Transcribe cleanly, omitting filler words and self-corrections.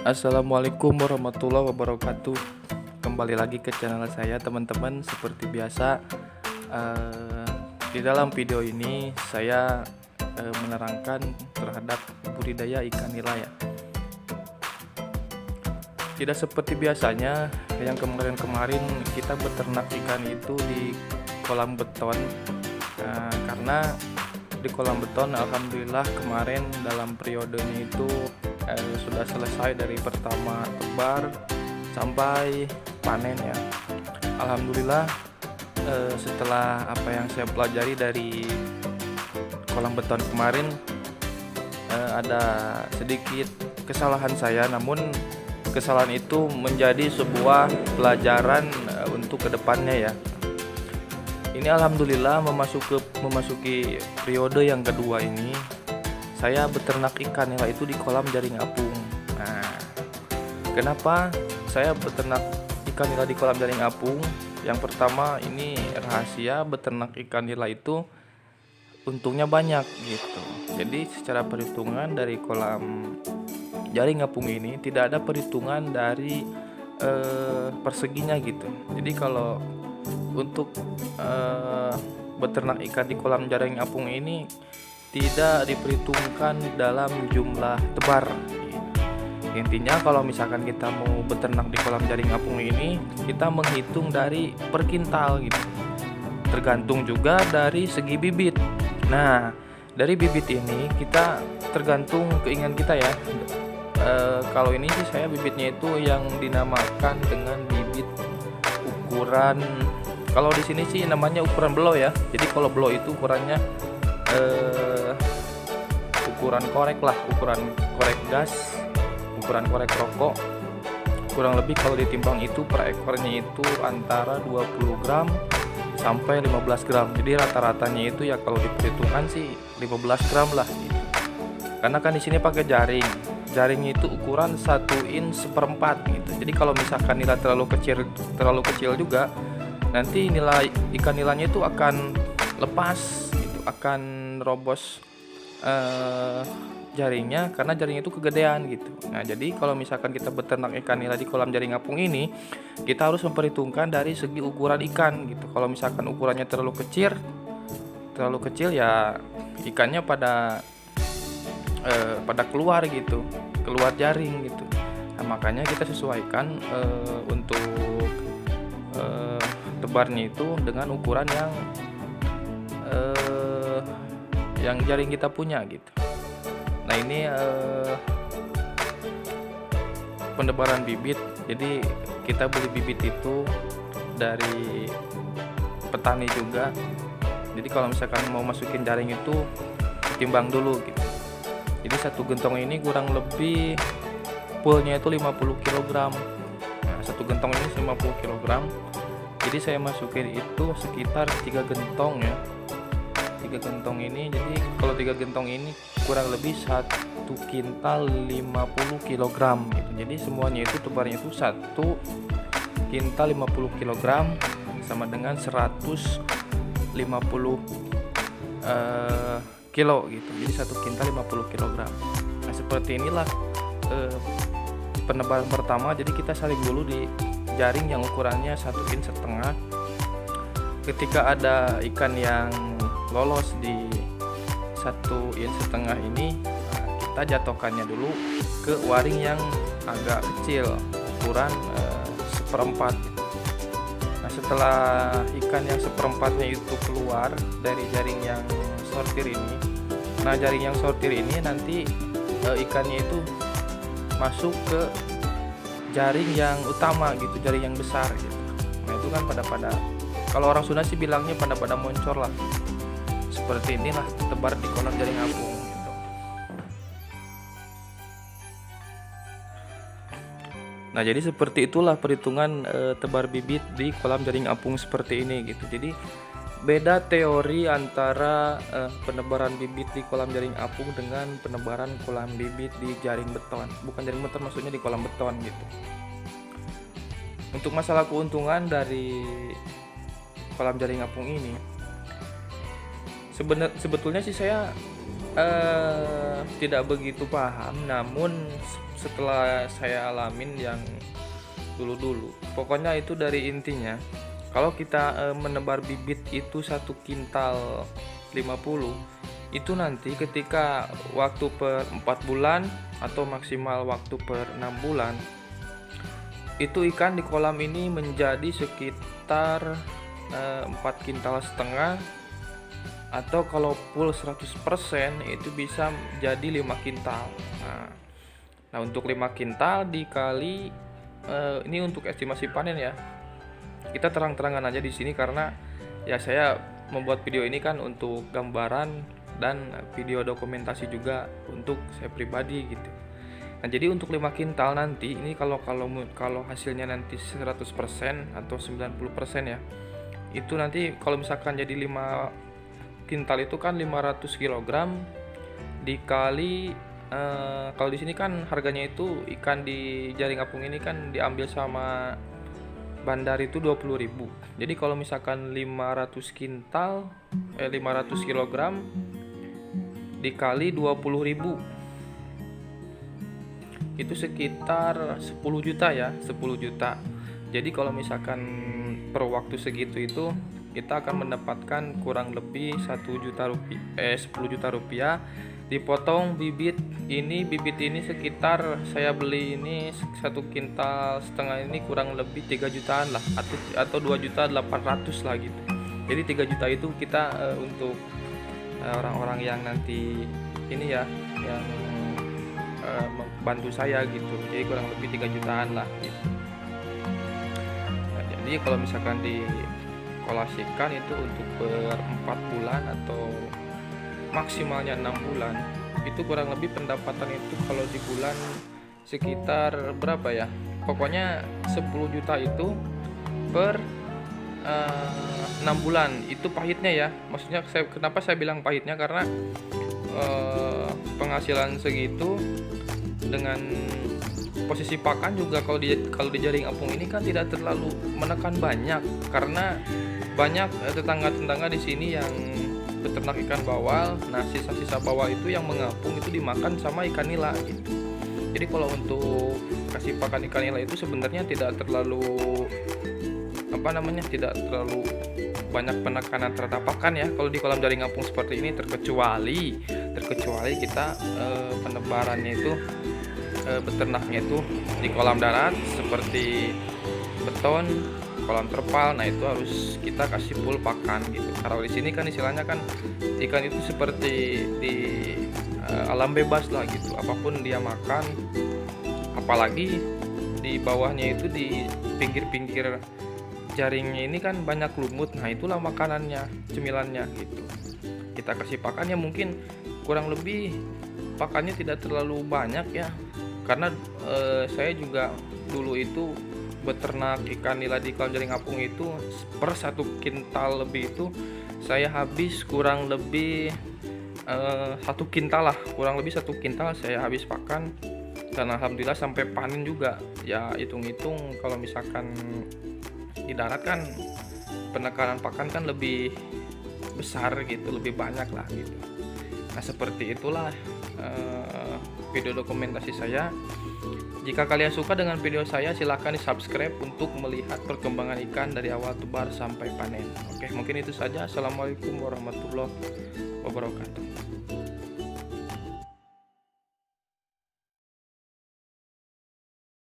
Assalamualaikum warahmatullahi wabarakatuh. Kembali lagi ke channel saya teman-teman. Seperti biasa, eh, di dalam video ini saya menerangkan terhadap budidaya ikan nila ya. Tidak seperti biasanya yang kemarin-kemarin kita beternak ikan itu di kolam beton. Karena di kolam beton alhamdulillah kemarin dalam periodenya itu sudah selesai dari pertama tebar sampai panen ya. Alhamdulillah, setelah apa yang saya pelajari dari kolam beton kemarin, ada sedikit kesalahan saya, namun kesalahan itu menjadi sebuah pelajaran untuk kedepannya ya. Ini alhamdulillah memasuki periode yang kedua ini saya beternak ikan nila itu di kolam jaring apung. Nah, kenapa saya beternak ikan nila di kolam jaring apung? Yang pertama, ini rahasia beternak ikan nila itu untungnya banyak gitu. Jadi secara perhitungan dari kolam jaring apung ini tidak ada perhitungan dari perseginya gitu. Jadi kalau untuk beternak ikan di kolam jaring apung ini tidak diperhitungkan dalam jumlah tebar. Intinya kalau misalkan kita mau beternak di kolam jaring apung ini, kita menghitung dari per kintal gitu. Tergantung juga dari segi bibit. Nah, dari bibit ini kita tergantung keinginan kita ya. Kalau ini sih saya bibitnya itu yang dinamakan dengan bibit ukuran, kalau di sini sih namanya ukuran below ya. Jadi kalau below itu ukurannya ukuran korek lah, ukuran korek gas, ukuran korek rokok. Kurang lebih kalau ditimbang itu per ekornya itu antara 20 gram sampai 15 gram. Jadi rata-ratanya itu ya kalau diperhitungkan sih 15 gram lah gitu. Karena kan di sini pakai jaring. Jaringnya itu ukuran 1 in 1/4 gitu. Jadi kalau misalkan nila terlalu kecil juga, nanti nilai ikan nilanya itu akan lepas gitu, akan robos jaringnya karena jaringnya itu kegedean gitu. Nah, jadi kalau misalkan kita beternak ikan nila di kolam jaring apung ini, kita harus memperhitungkan dari segi ukuran ikan gitu. Kalau misalkan ukurannya terlalu kecil ya ikannya pada keluar gitu, keluar jaring gitu. Nah, makanya kita sesuaikan untuk tebarnya itu dengan ukuran yang jaring kita punya gitu. Nah, ini penebaran bibit. Jadi kita beli bibit itu dari petani juga. Jadi kalau misalkan mau masukin jaring itu timbang dulu gitu. Jadi satu gentong ini kurang lebih fullnya itu 50 kg. Nah, satu gentong ini 50 kg. Jadi saya masukin itu sekitar 3 gentong ya. 3 gentong ini, jadi kalau 3 gentong ini kurang lebih 1 kintal 50 kg gitu. Jadi semuanya itu tebarnya itu 1 kintal 50 kg sama dengan 150 kilo gitu. Jadi 1 kintal 50 kg. Nah, seperti inilah penebaran pertama. Jadi kita saring dulu di jaring yang ukurannya 1,5 in. Ketika ada ikan yang lolos di 1,5 in ini, kita jatuhkannya dulu ke waring yang agak kecil, ukuran 1/4. Nah, setelah ikan yang 1/4-nya itu keluar dari jaring yang sortir ini, nah jaring yang sortir ini nanti ikannya itu masuk ke jaring yang utama gitu, jaring yang besar gitu. Nah, itu kan pada kalau orang Sunda sih bilangnya pada moncor lah. Seperti inilah tebar di kolam jaring apung gitu. Nah, jadi seperti itulah perhitungan tebar bibit di kolam jaring apung seperti ini gitu. Jadi beda teori antara penebaran bibit di kolam jaring apung dengan penebaran kolam bibit di jaring beton. Bukan jaring beton, maksudnya di kolam beton gitu. Untuk masalah keuntungan dari kolam jaring apung ini, sebetulnya sih saya tidak begitu paham, namun setelah saya alamin yang dulu-dulu, pokoknya itu dari intinya kalau kita menebar bibit itu 1 kintal 50, itu nanti ketika waktu per 4 bulan atau maksimal waktu per 6 bulan, itu ikan di kolam ini menjadi sekitar 4,5 kintal, atau kalau full 100% itu bisa jadi 5 kintal. Nah, untuk 5 kintal dikali ini untuk estimasi panen ya. Kita terang-terangan aja di sini karena ya saya membuat video ini kan untuk gambaran dan video dokumentasi juga untuk saya pribadi gitu. Nah, jadi untuk 5 kintal nanti ini kalau hasilnya nanti 100% atau 90% ya. Itu nanti kalau misalkan jadi 5 kintal itu kan 500 kg dikali kalau di sini kan harganya itu ikan di jaring apung ini kan diambil sama bandar itu 20.000. Jadi kalau misalkan 500 kg dikali 20.000 itu sekitar 10 juta ya, 10 juta. Jadi kalau misalkan per waktu segitu itu kita akan mendapatkan kurang lebih 10 juta rupiah dipotong bibit ini sekitar saya beli ini 1,5 kintal ini kurang lebih 3 jutaan lah atau 2.800.000 lah gitu. Jadi 3 juta itu kita untuk orang-orang yang nanti ini ya yang membantu saya gitu. Jadi kurang lebih 3 jutaan lah gitu. Nah, jadi kalau misalkan dikolasikan itu untuk per 4 bulan atau maksimalnya 6 bulan itu kurang lebih pendapatan itu kalau di bulan sekitar berapa ya, pokoknya 10 juta itu per 6 bulan. Itu pahitnya ya, maksudnya kenapa saya bilang pahitnya karena penghasilan segitu dengan posisi pakan juga kalau di jaring apung ini kan tidak terlalu menekan banyak, karena banyak tetangga-tetangga di sini yang beternak ikan bawal. Nah, sisa-sisa bawal itu yang mengapung itu dimakan sama ikan nila gitu. Jadi kalau untuk kasih pakan ikan nila itu sebenarnya tidak terlalu tidak terlalu banyak penekanan terhadap pakan ya kalau di kolam jaring apung seperti ini, terkecuali kita penebarannya itu beternaknya itu di kolam darat seperti beton, kolam terpal. Nah, itu harus kita kasih full pakan gitu. Kalau di sini kan istilahnya kan ikan itu seperti di alam bebas lah gitu, apapun dia makan. Apalagi di bawahnya itu di pinggir-pinggir jaringnya ini kan banyak lumut. Nah, itulah makanannya, cemilannya gitu. Kita kasih pakannya mungkin kurang lebih pakannya tidak terlalu banyak ya, karena saya juga dulu itu beternak ikan nila di kolam jaring apung itu per 1 kintal lebih itu saya habis kurang lebih 1 kintal lah, kurang lebih 1 kintal saya habis pakan. Dan alhamdulillah sampai panen juga ya. Hitung-hitung kalau misalkan di darat kan penekanan pakan kan lebih besar gitu, lebih banyak lah gitu. Nah, seperti itulah video dokumentasi saya. Jika kalian suka dengan video saya, silahkan di subscribe untuk melihat perkembangan ikan dari awal tebar sampai panen. Oke, mungkin itu saja. Assalamualaikum warahmatullahi wabarakatuh.